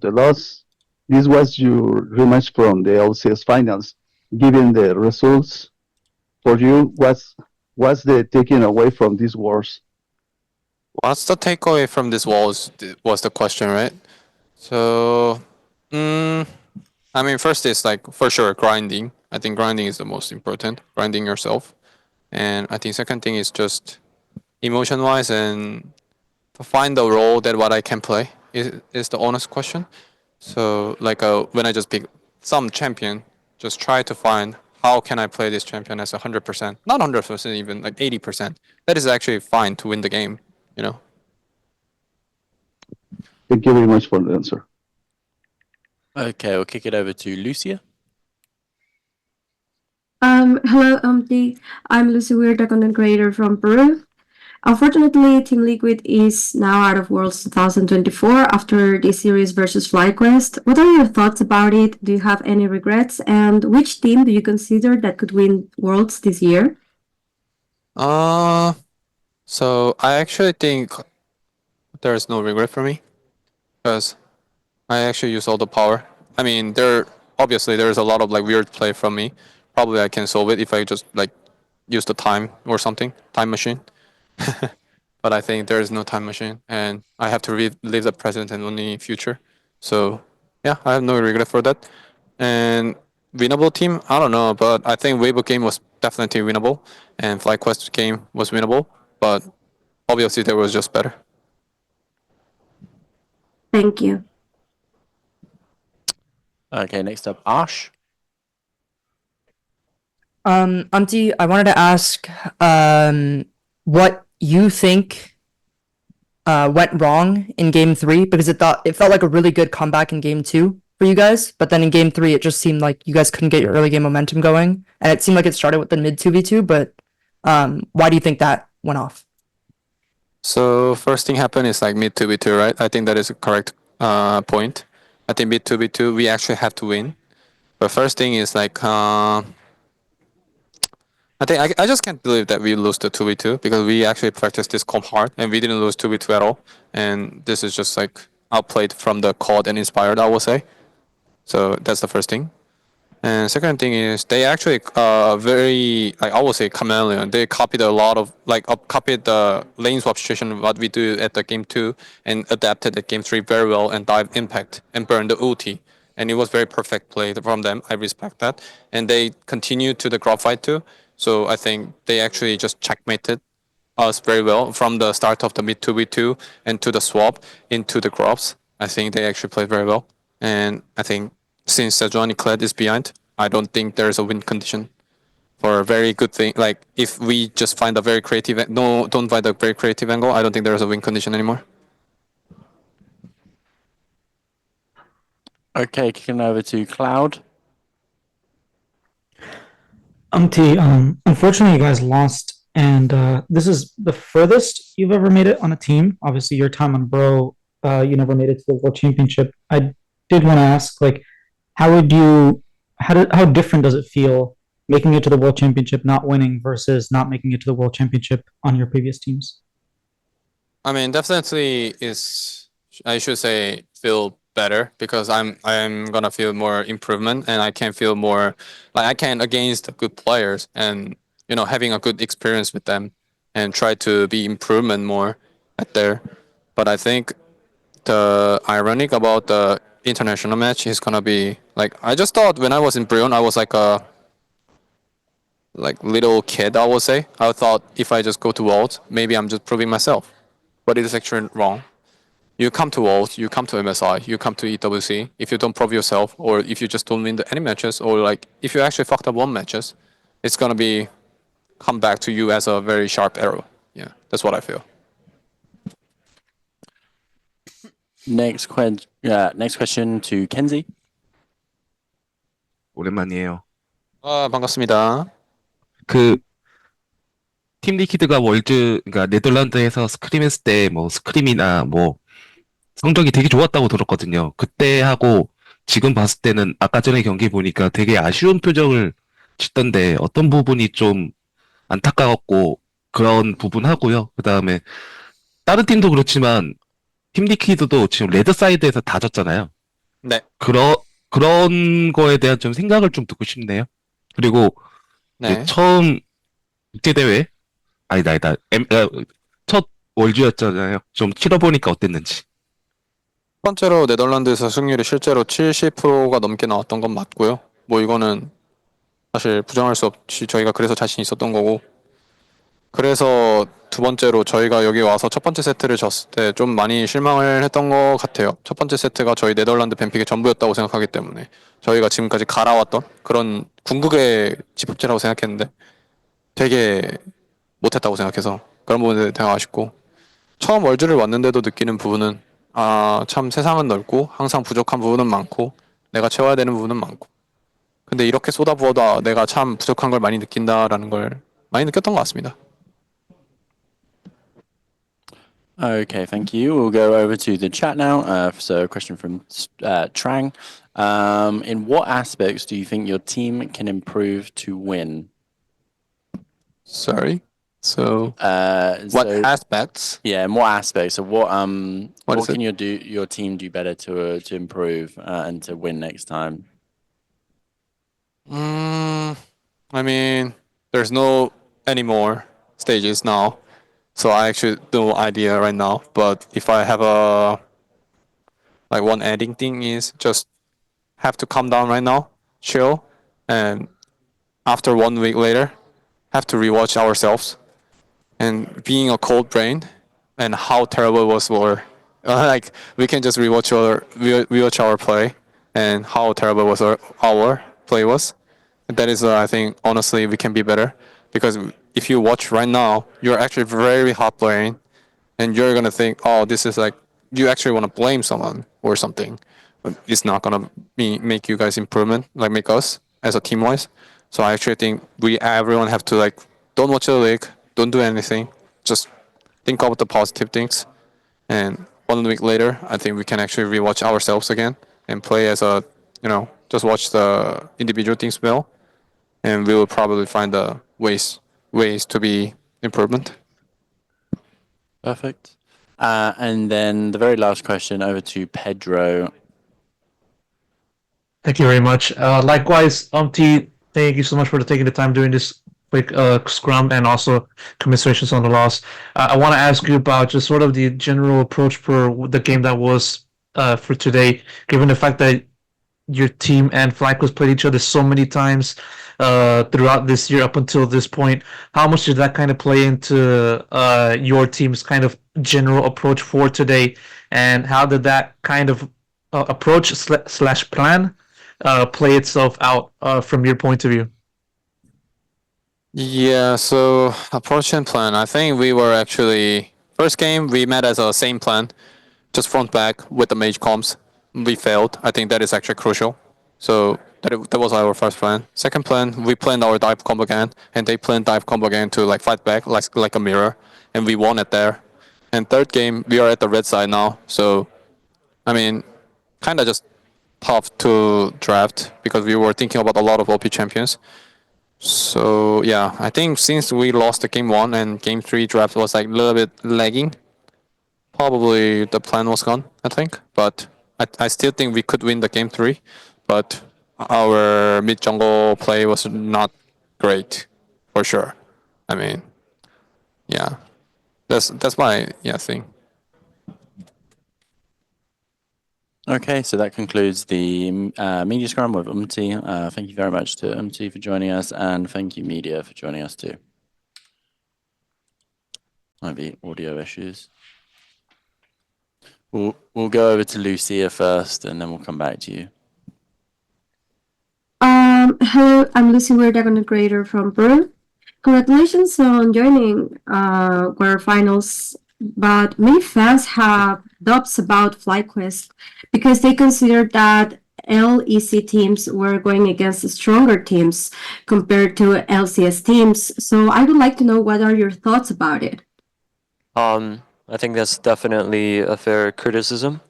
the loss. This was your rematch from the LCS finals. Given the results for you, what's the taking away from these wars? What's the takeaway from this was the question, right? So, mm, I mean, first is like for sure grinding. I think grinding is the most important. Grinding yourself, and I think second thing is just emotion wise and to find the role that what I can play is the honest question. So like when I just pick some champion, just try to find how can I play this champion as 100%, not 100% even like 80%. That is actually fine to win the game, you know. Thank you very much for the answer. Okay, we'll kick it over to Lucia. Hello, UmTi. I'm Lucy Weir, the content creator from Peru. Unfortunately, Team Liquid is now out of Worlds 2024 after this series versus FlyQuest. What are your thoughts about it? Do you have any regrets? And which team do you consider that could win Worlds this year? So I actually think there is no regret for me because I actually use all the power. I mean, obviously there's a lot of like weird play from me. Probably I can solve it if I just like use the time or something, time machine. But I think there is no time machine, and I have to live the present and only future. So yeah, I have no regret for that. And winnable team, I don't know, but I think Weibo game was definitely winnable, and FlyQuest game was winnable, but obviously there was just better. Thank you. Okay, next up, Ash. UmTi, I wanted to ask what you think went wrong in game 3, because it felt like a really good comeback in game 2 for you guys, but then in game 3 it just seemed like you guys couldn't get your early game momentum going, and it seemed like it started with the mid 2v2, but why do you think that went off? So first thing happened is like mid 2v2, right? I think that is a correct point. I think mid 2v2 we actually have to win. But first thing is like I think I just can't believe that we lose the 2v2 because we actually practiced this comp hard and we didn't lose 2v2 at all. And this is just like outplayed from the COD and inspired, I would say. So that's the first thing. And second thing is they actually very like I would say chameleon. They copied a lot of copied the lane swap situation what we do at the game 2 and adapted the game 3 very well and dive impact and burn the ulti. And it was very perfect play from them. I respect that. And they continued to the crowd fight too. So I think they actually just checkmated us very well from the start of the mid 2v2 and to the swap into the crops. I think they actually played very well. And I think since Johnny Kled is behind, I don't think there's a win condition for a very good thing. Like if we just find a very creative, don't find a very creative angle, I don't think there's a win condition anymore. Okay, kicking over to Cloud. UmTi, unfortunately, you guys lost, and this is the furthest you've ever made it on a team. Obviously, your time on Bro, you never made it to the World Championship. I did want to ask, like, how different does it feel making it to the World Championship, not winning, versus not making it to the World Championship on your previous teams? I mean, definitely is I should say feel better because I'm gonna feel more improvement and I can feel more like I can against good players and having a good experience with them and try to be improvement more at there. But I think the ironic about the international match is gonna be like I just thought when I was in Brion I was like a little kid I would say. I thought if I just go to Worlds maybe I'm just proving myself, but it is actually wrong. You come to Worlds, you come to MSI, you come to EWC. If you don't prove yourself, or if you just don't win any matches, or like if you actually fucked up one matches, it's gonna be come back to you as a very sharp arrow. Yeah, that's what I feel. Next question to Kenzie. 오랜만이에요. 반갑습니다. 그 팀 리퀴드가 그러니까 네덜란드에서 스크림 했을 때 뭐 스크림이나 뭐 성적이 되게 좋았다고 들었거든요. 그때 하고 지금 봤을 때는 아까 전에 경기 보니까 되게 아쉬운 표정을 짓던데 어떤 부분이 좀 안타까웠고 그런 부분 하고요. 그다음에 다른 팀도 그렇지만 팀 리퀴드도 지금 레드 사이드에서 다 졌잖아요. 네. 그런 거에 대한 좀 생각을 좀 듣고 싶네요. 그리고 이제 네. 처음 국제대회, 아니다. 첫 월주였잖아요. 좀 치러보니까 어땠는지. 첫 번째로 네덜란드에서 승률이 실제로 70%가 넘게 나왔던 건 맞고요. 뭐 이거는 사실 부정할 수 없이 저희가 그래서 자신 있었던 거고. 그래서 두 번째로 저희가 여기 와서 첫 번째 세트를 졌을 때 좀 많이 실망을 했던 것 같아요. 첫 번째 세트가 저희 네덜란드 뱀픽의 전부였다고 생각하기 때문에 저희가 지금까지 갈아왔던 그런 궁극의 집합체라고 생각했는데 되게 못했다고 생각해서 그런 부분에 대해 아쉽고 처음 월즈를 왔는데도 느끼는 부분은 참 세상은 넓고 항상 부족한 부분은 많고 내가 채워야 되는 부분은 많고 근데 이렇게 쏟아부어도 내가 참 부족한 걸 많이 느낀다라는 걸 많이 느꼈던 것 같습니다. Okay, thank you. We'll go over to the chat now. So, a question from Trang. In what aspects do you think your team can improve to win? Sorry. So what So, aspects? yeah, in what aspects of what What is what can it? your team do better to improve and to win next time? I mean, there's no any more stages now, so I actually no idea right now. But if I have a like one adding thing is just have to calm down right now, chill, and after 1 week later, have to rewatch ourselves and being a cold brain and how terrible it was for like we can just rewatch our play and how terrible was our play was. That is I think honestly we can be better because if you watch right now you're actually very hot playing and you're gonna think oh this is like you actually want to blame someone or something but it's not gonna make you guys improvement like make us as a team wise. So I actually think we everyone have to like don't watch the league, don't do anything, just think about the positive things and 1 week later I think we can actually rewatch ourselves again and play as a just watch the individual things well and we will probably find the ways to be improvement. Perfect. And then the very last question over to Pedro. Thank you very much. Likewise, UmTi, thank you so much for taking the time doing this quick scrum and also commiserations on the loss. I want to ask you about just sort of the general approach for the game that was for today, given the fact that your team and FlyQuest played each other so many times throughout this year up until this point. How much did that kind of play into your team's kind of general approach for today, and how did that kind of approach slash plan play itself out from your point of view? Yeah, so approach and plan. I think we were actually first game we met as a same plan, just front back with the mage comps. We failed. I think that is actually crucial. So that was our first plan. Second plan, we planned our dive combo again, and they planned dive combo again to like fight back like a mirror, and we won it there. And third game, we are at the red side now. So I mean, kind of just tough to draft because we were thinking about a lot of OP champions. So yeah, I think since we lost the game one and game three draft was like a little bit lagging, probably the plan was gone. I think, but I still think we could win the game three, but our mid jungle play was not great, for sure. I mean, yeah, that's my thing. Okay, so that concludes the media scrum with UmTi. Thank you very much to UmTi for joining us, and thank you, media, for joining us too. Might be audio issues. We'll go over to Lucia first, and then we'll come back to you. Hello, I'm Lucy Weir, content creator from Peru. Congratulations on joining quarterfinals, but many fans have doubts about FlyQuest because they consider that LEC teams were going against stronger teams compared to LCS teams. So I would like to know what are your thoughts about it? I think that's definitely a fair criticism.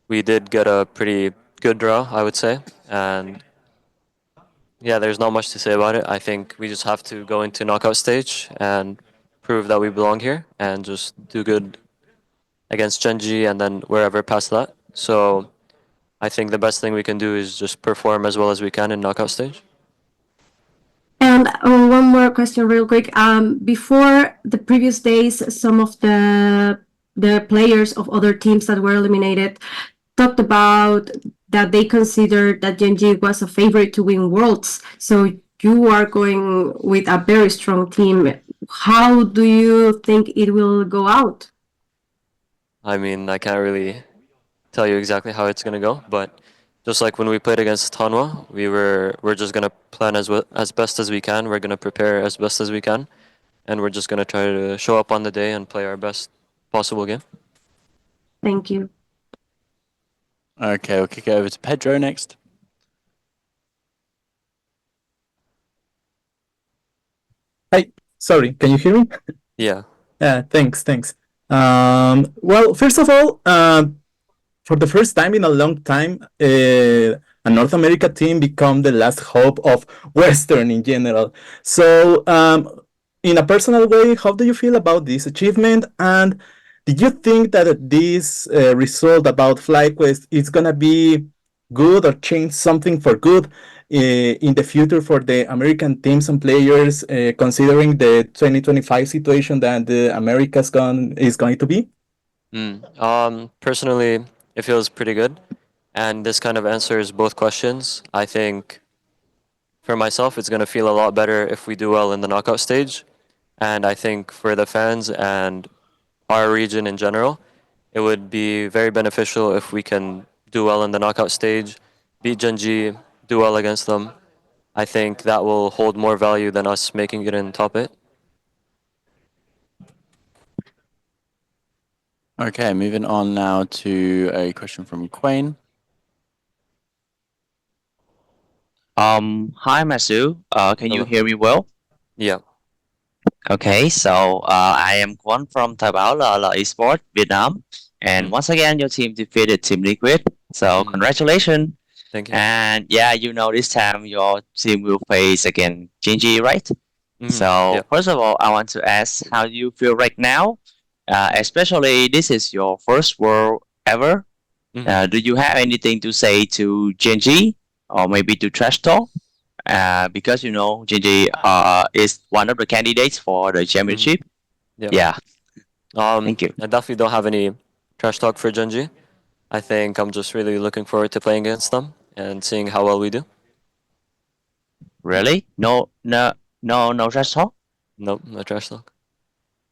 We did get a pretty good draw, I would say, and yeah, there's not much to say about it. I think we just have to go into knockout stage and prove that we belong here and just do good against Genji and then wherever past that. So I think the best thing we can do is just perform as well as we can in knockout stage. And one more question, real quick. Before the previous days, some of the players of other teams that were eliminated talked about that they considered that Genji was a favorite to win Worlds. So you are going with a very strong team. How do you think it will go out? I mean, I can't really tell you exactly how it's gonna go, but just like when we played against Tanwa, we're just gonna plan as best as we can. We're gonna prepare as best as we can, and we're just gonna try to show up on the day and play our best possible game. Thank you. Okay, we'll kick it over to Pedro next. Hi, sorry, can you hear me? Yeah. Thanks. Well, first of all, for the first time in a long time, a North America team become the last hope of Western in general. So, in a personal way, how do you feel about this achievement? And did you think that this result about FlyQuest is gonna be good or change something for good in the future for the American teams and players, considering the 2025 situation that the Americas is going to be? Personally, it feels pretty good, and this kind of answers both questions. I think for myself, it's gonna feel a lot better if we do well in the knockout stage, and I think for the fans and our region in general, it would be very beneficial if we can do well in the knockout stage, beat Genji, do well against them. I think that will hold more value than us making it in top 8. Okay, moving on now to a question from Quayne. Hi, Massu. Can you Hello. hear me well? Yeah. Okay, so I am Kwon from Thái Báo là Esports Việt Nam, and once again, your team defeated Team Liquid. So congratulations. Thank you. And yeah, you know this time your team will face again Genji, right? So yeah. first of all, I want to ask how you feel right now. Especially this is your first world ever. Do you have anything to say to Genji or maybe to Trash Talk? Because you know Genji is one of the candidates for the championship. Yeah. Yeah. Thank you. I definitely don't have any trash talk for Genji. I think I'm just really looking forward to playing against them and seeing how well we do. Really? No Trash Talk? Nope, no trash talk.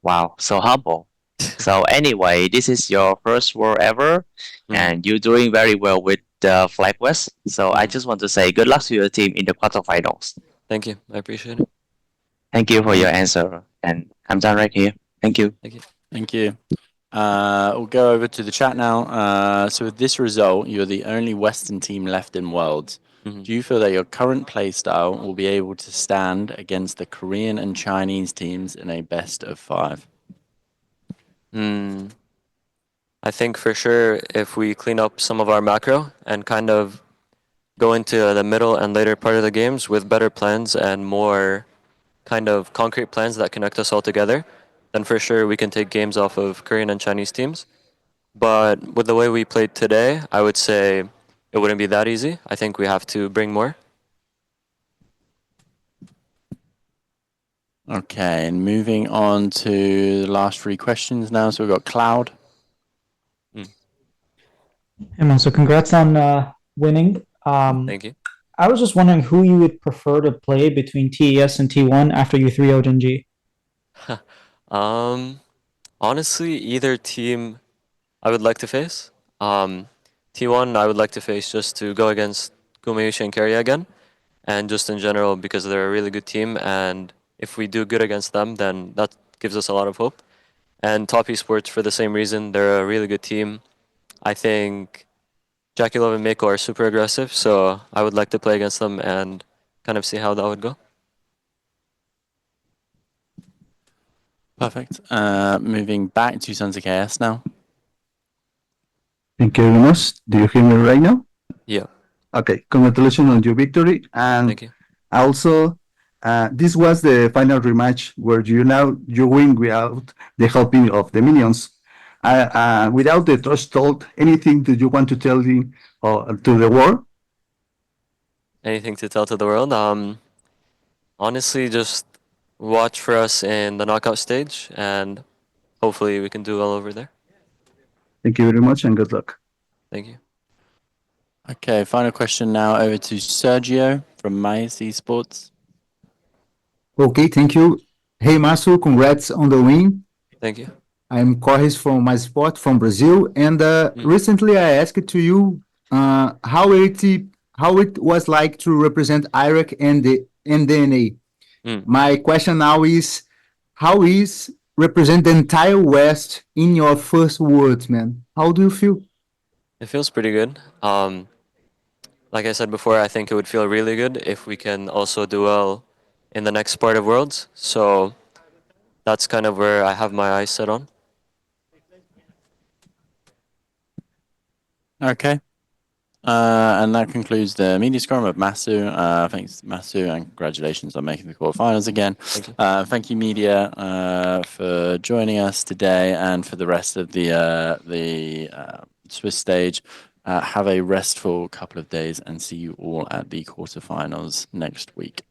Wow, so humble. So anyway, this is your first world ever, and you're doing very well with FlyQuest. So I just want to say good luck to your team in the quarterfinals. Thank you. I appreciate it. Thank you for your answer, and I'm done right here. Thank you. Thank you. Thank you. We'll go over to the chat now. So with this result, you're the only Western team left in Worlds. Do you feel that your current playstyle will be able to stand against the Korean and Chinese teams in a best of 5? I think for sure if we clean up some of our macro and kind of go into the middle and later part of the games with better plans and more kind of concrete plans that connect us all together, then for sure we can take games off of Korean and Chinese teams. But with the way we played today, I would say it wouldn't be that easy. I think we have to bring more. Okay, and moving on to the last 3 questions now. So we've got Cloud. Hey man, so congrats on winning. Thank you. I was just wondering who you would prefer to play between TES and T1 after you 3-0'd NG. Honestly, either team I would like to face. T1 I would like to face just to go against Gumeyushi and Keria again, and just in general because they're a really good team, and if we do good against them, then that gives us a lot of hope. And Top Esports for the same reason, they're a really good team. I think Jackie Love and Mako are super aggressive, so I would like to play against them and kind of see how that would go. Perfect. Moving back to Sons of Chaos now. Thank you very much. Do you hear me right now? Yeah. Okay, congratulations on your victory. And Thank you. also, this was the final rematch where you win without the helping of the minions. without the trash talk, anything that you want to tell to the world? Anything to tell to the world? Honestly, just watch for us in the knockout stage, and hopefully we can do well over there. Thank you very much and good luck. Thank you. Okay, final question now over to Sergio from Esports. Okay, thank you. Hey, Massu, congrats on the win. Thank you. I'm Corres from Sport from Brazil, and recently I asked to you how it was like to represent Iraq and the NDNA. My question now is, how is represent the entire West in your first words, man? How do you feel? It feels pretty good. Like I said before, I think it would feel really good if we can also do well in the next part of Worlds. So that's kind of where I have my eyes set on. Okay. And that concludes the media scrum of Massu. Thanks, Massu, and congratulations on making the quarterfinals again. Thank you, media, for joining us today, and for the rest of the Swiss stage. Have a restful couple of days, and see you all at the quarterfinals next week.